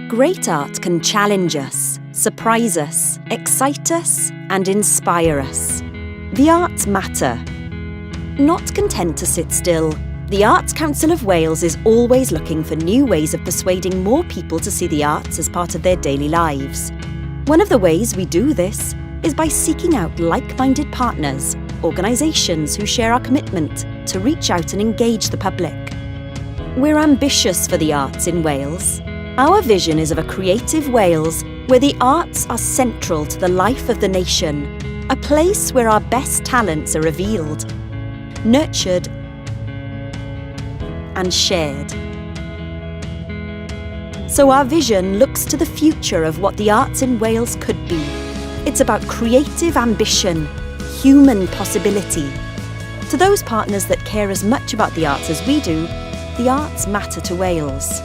Great art can challenge us, surprise us, excite us, and inspire us. The arts matter. Not content to sit still, the Arts Council of Wales is always looking for new ways of persuading more people to see the arts as part of their daily lives. One of the ways we do this is by seeking out like-minded partners, organisations who share our commitment to reach out and engage the public. We're ambitious for the arts in Wales. Our vision is of a creative Wales where the arts are central to the life of the nation, a place where our best talents are revealed, nurtured and shared. So our vision looks to the future of what the arts in Wales could be. It's about creative ambition, human possibility. To those partners that care as much about the arts as we do, the arts matter to Wales.